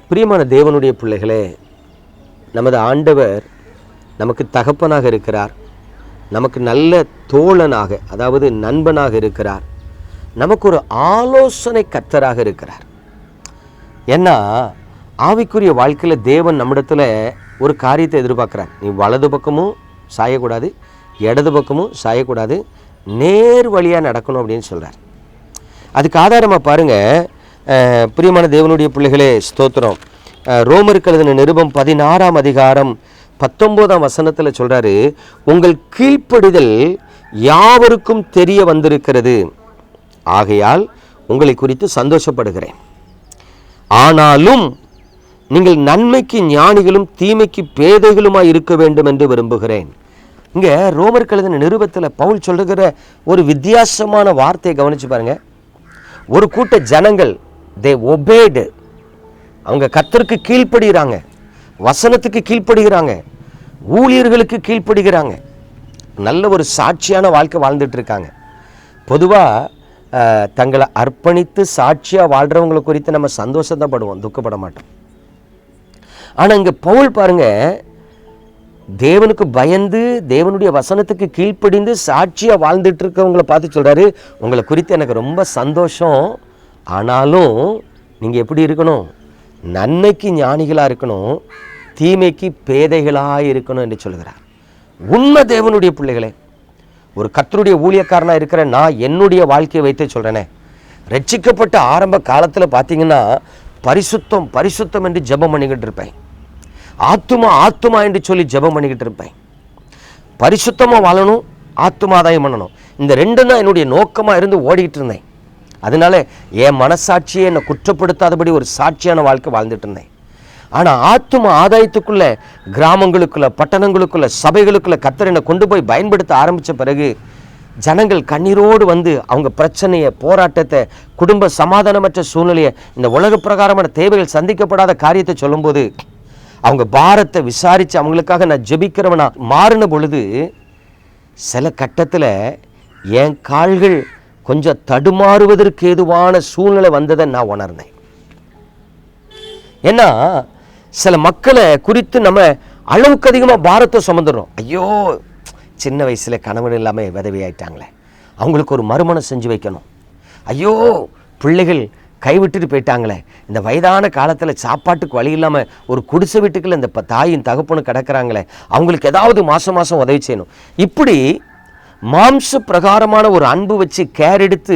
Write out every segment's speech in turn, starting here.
பிரியமான தேவனுடைய பிள்ளைகளே, நமது ஆண்டவர் நமக்கு தகப்பனாக இருக்கிறார், நமக்கு நல்ல தோழனாக, அதாவது நண்பனாக இருக்கிறார், நமக்கு ஒரு ஆலோசனை கர்த்தராக இருக்கிறார். ஏன்னா ஆவிக்குரிய வாழ்க்கையில் தேவன் நம்மிடத்தில் ஒரு காரியத்தை எதிர்பார்க்குறார். நீ வலது பக்கமும் சாயக்கூடாது, இடது பக்கமும் சாயக்கூடாது, நேர் வழியாக நடக்கணும் அப்படின்னு சொல்கிறார். அதுக்கு ஆதாரமாக பாருங்கள், பிரியமான தேவனுடைய பிள்ளைகளே ஸ்தோத்திரம். ரோமருக்கு எழுதின நிருபம் 16ஆம் அதிகாரம் 19ஆம் வசனத்தில் சொல்கிறாரு, உங்கள் கீழ்ப்படிதல் யாவருக்கும் தெரிய வந்திருக்கிறது, ஆகையால் உங்களை குறித்து சந்தோஷப்படுகிறேன். ஆனாலும் நீங்கள் நன்மைக்கு ஞானிகளும் தீமைக்கு பேதைகளுமாய் இருக்க வேண்டும் என்று விரும்புகிறேன். இங்கே ரோமருக்கு எழுதின நிருபத்தில் பவுல் சொல்லுகிற ஒரு வித்தியாசமான வார்த்தையை கவனித்து பாருங்க. ஒரு கூட்ட ஜனங்கள் தே ஒபேடு, அவங்க கர்த்தருக்கு கீழ்ப்படுகிறாங்க, வசனத்துக்கு கீழ்ப்படுகிறாங்க, ஊழியர்களுக்கு கீழ்ப்படுகிறாங்க, நல்ல ஒரு சாட்சியான வாழ்க்கை வாழ்ந்துட்டு இருக்காங்க. பொதுவாக தங்களை அர்ப்பணித்து சாட்சியாக வாழ்கிறவங்களை குறித்து நம்ம சந்தோஷம் படுவோம், துக்கப்பட மாட்டோம். ஆனால் இங்கே பவுல் பாருங்க, தேவனுக்கு பயந்து தேவனுடைய வசனத்துக்கு கீழ்ப்படிந்து சாட்சியாக வாழ்ந்துட்டு இருக்கவங்களை பார்த்து சொல்கிறாரு, உங்களை குறித்து எனக்கு ரொம்ப சந்தோஷம், ஆனாலும் நீங்கள் எப்படி இருக்கணும், நன்மைக்கு ஞானிகளாக இருக்கணும், தீமைக்கு பேதைகளாக இருக்கணும் என்று சொல்கிறார். உண்மை தேவனுடைய பிள்ளைகளே, ஒரு கர்த்தருடைய ஊழியக்காரனாக இருக்கிற நான் என்னுடைய வாழ்க்கையை வைத்தே சொல்கிறேனே, ரட்சிக்கப்பட்ட ஆரம்ப காலத்தில் பார்த்தீங்கன்னா பரிசுத்தம் பரிசுத்தம் என்று ஜெபம் பண்ணிக்கிட்டு இருப்பேன், ஆத்துமா ஆத்துமா என்று சொல்லி ஜெபம் பண்ணிக்கிட்டு இருப்பேன். பரிசுத்தமாக வாழணும், ஆத்துமாதாயம் பண்ணணும், இந்த ரெண்டும் தான் என்னுடைய நோக்கமாக இருந்து ஓடிக்கிட்டு இருந்தேன். அதனால என் மனசாட்சியை என்னை குற்றப்படுத்தாதபடி ஒரு சாட்சியான வாழ்க்கை வாழ்ந்துட்டு இருந்தேன். ஆனால் ஆத்தும ஆதாயத்துக்குள்ள, கிராமங்களுக்குள்ள, பட்டணங்களுக்குள்ள, சபைகளுக்குள்ள கர்த்தர் என்னை கொண்டு போய் பயன்படுத்த ஆரம்பித்த பிறகு ஜனங்கள் கண்ணீரோடு வந்து அவங்க பிரச்சனையை, போராட்டத்தை, குடும்ப சமாதானமற்ற சூழ்நிலையை, இந்த உலக பிரகாரமான தேவைகள் சந்திக்கப்படாத காரியத்தை சொல்லும்போது அவங்க பாரத்தை விசாரித்து அவங்களுக்காக நான் ஜெபிக்கிறவனா மாறின பொழுது சில கட்டத்தில் என் கால்கள் கொஞ்சம் தடுமாறுவதற்கு ஏதுவான சூழ்நிலை வந்ததை நான் உணர்ந்தேன். ஏன்னா சில மக்களை குறித்து நம்ம அளவுக்கு அதிகமாக பாரத்தை சுமந்துடுறோம். ஐயோ, சின்ன வயசில் கணவன் இல்லாமல் விதவையாயிட்டாங்களே, அவங்களுக்கு ஒரு மறுமணம் செஞ்சு வைக்கணும். ஐயோ, பிள்ளைகள் கைவிட்டுட்டு போயிட்டாங்களே, இந்த வயதான காலத்தில் சாப்பாட்டுக்கு வழி இல்லாமல் ஒரு குடிசை வீட்டுக்குள்ள இந்த தாயின் தகப்பனும் கிடக்கிறாங்களே, அவங்களுக்கு ஏதாவது மாதம் மாதம் உதவி செய்யணும். இப்படி மாம்ச பிரகாரமான ஒரு அன்பு வச்சு கேர் எடுத்து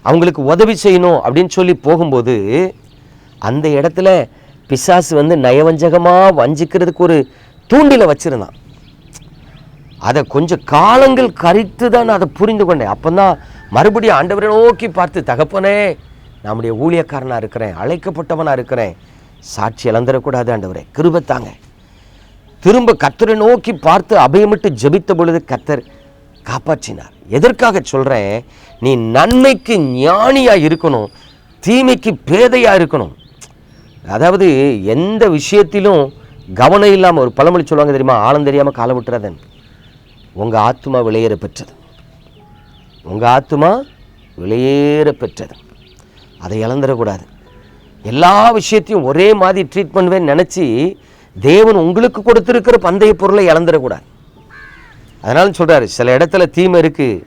அவங்களுக்கு உதவி செய்யணும் அப்படின்னு சொல்லி போகும்போது அந்த இடத்துல பிசாசு வந்து நயவஞ்சகமாக வஞ்சிக்கிறதுக்கு ஒரு தூண்டில வச்சிருந்தான். அதை கொஞ்சம் காலங்கள் கழித்து தான் நான் அதை புரிந்து கொண்டேன். அப்போ தான் மறுபடியும் ஆண்டவரை நோக்கி பார்த்து, தகப்பனே, நம்முடைய ஊழியக்காரனாக இருக்கிறேன், அழைக்கப்பட்டவனாக இருக்கிறேன், சாட்சி இழந்துடக்கூடாது ஆண்டவரே, கிருபைத்தாங்க. திரும்ப கர்த்தரை நோக்கி பார்த்து அபயமிட்டு ஜெபித்த பொழுது கர்த்தர் காப்பாற்றினார். எதற்காக சொல்கிறேன், நீ நன்மைக்கு ஞானியாக இருக்கணும், தீமைக்கு பேதையாக இருக்கணும். அதாவது எந்த விஷயத்திலும் கவனம் இல்லாமல், ஒரு பழமொழி சொல்லுவாங்க தெரியுமா, ஆழம் தெரியாமல் காலை விட்டுறதன். உங்கள் ஆத்துமா விலையேற பெற்றது, உங்கள் ஆத்துமா விலையேற பெற்றது, அதை இழந்துடக்கூடாது. எல்லா விஷயத்தையும் ஒரே மாதிரி ட்ரீட் பண்ணுவேன்னு நினச்சி தேவன் உங்களுக்கு கொடுத்துருக்கிற பந்தய பொருளை இழந்துடக்கூடாது. அதனால சொல்கிறாரு, சில இடத்துல தீமை இருக்குது,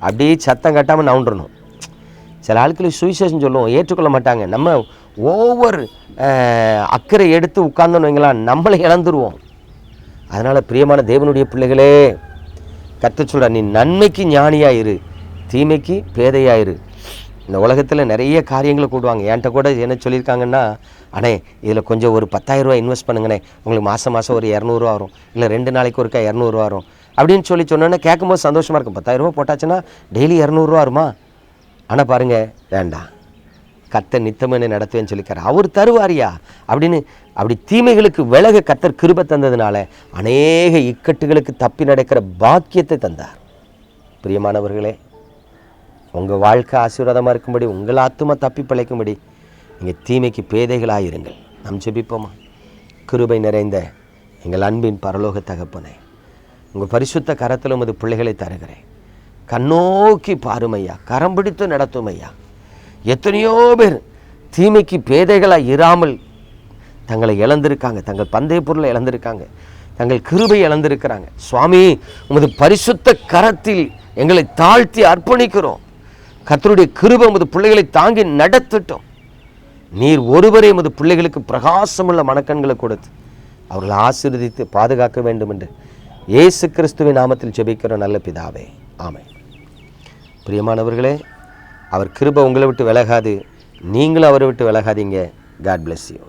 அப்படியே சத்தம் கட்டாமல் நவுண்டுறணும். சில ஆட்களுக்கு சுவிசேஷம் சொல்லுவோம், ஏற்றுக்கொள்ள மாட்டாங்க. நம்ம ஓவர் அக்கறை எடுத்து உட்கார்ந்தோன்னு வைங்களா, நம்மளை இழந்துருவோம். அதனால் பிரியமான தேவனுடைய பிள்ளைகளே, கர்த்தர் சொல்கிறார், நீ நன்மைக்கு ஞானியாக இரு, தீமைக்கு பேதையாக இரு. இந்த உலகத்தில் நிறைய காரியங்களை கூடுவாங்க. என்கிட்ட கூட என்ன சொல்லியிருக்காங்கன்னா, அண்ணே இதில் கொஞ்சம் ஒரு 10,000 ரூபா இன்வெஸ்ட் பண்ணுங்கண்ணே, உங்களுக்கு மாதம் மாதம் ஒரு 200 ரூபா வரும், இல்லை 2 நாளைக்கு ஒருக்கா 200 ரூபா வரும் அப்படின்னு சொன்னோன்னே கேட்கும்போது சந்தோஷமாக இருக்கும். 10,000 ரூபா போட்டாச்சுன்னா டெய்லி 200 ரூபா வருமா? ஆனால் பாருங்கள், வேண்டாம், கர்த்தர் நித்தமே நடத்துவேன்னு சொல்லிக்கார், அவர் தருவாரியா அப்படின்னு. அப்படி தீமைகளுக்கு விலக கர்த்தர் கிருபை தந்ததுனால அநேக இக்கட்டுகளுக்கு தப்பி நடக்கிற பாக்கியத்தை தந்தார். பிரியமானவர்களே, உங்கள் வாழ்க்கை ஆசீர்வாதமாக இருக்கும்படி, உங்கள் ஆத்துமா தப்பி பிழைக்கும்படி நீங்கள் தீமைக்கு பேதைகளாயிருங்கள். நாம் ஜெபிப்போமா? கிருபை நிறைந்த எங்கள் அன்பின் பரலோக தகப்பனே, உங்கள் பரிசுத்த கரத்தில் உமது பிள்ளைகளை தருகிறேன். கண்ணோக்கி பாருமையா, கரம் பிடித்து நடத்தும் ஐயா. எத்தனையோ பேர் தீமைக்கு பேதைகளாக இராமல் தங்களை இழந்திருக்காங்க, தங்கள் பந்தய பொருளை இழந்திருக்காங்க, தங்கள் கிருபை இழந்திருக்கிறாங்க. சுவாமி, உமது பரிசுத்த கரத்தில் எங்களை தாழ்த்தி அர்ப்பணிக்கிறோம். கர்த்தருடைய கிருபை உமது பிள்ளைகளை தாங்கி நடத்தட்டும். நீர் ஒருவரே உமது பிள்ளைகளுக்கு பிரகாசமுள்ள மனக்கண்களை கொடுத்து அவர்களை ஆசீர்வதித்து பாதுகாக்க வேண்டும் என்று இயேசு கிறிஸ்துவின் நாமத்தில் ஜெபிக்கிற நல்ல பிதாவே, ஆமென். பிரியமானவர்களே, அவர் கிருபை உங்களை விட்டு விலகாது, நீங்களும் அவரை விட்டு விலகாதீங்க. God bless you.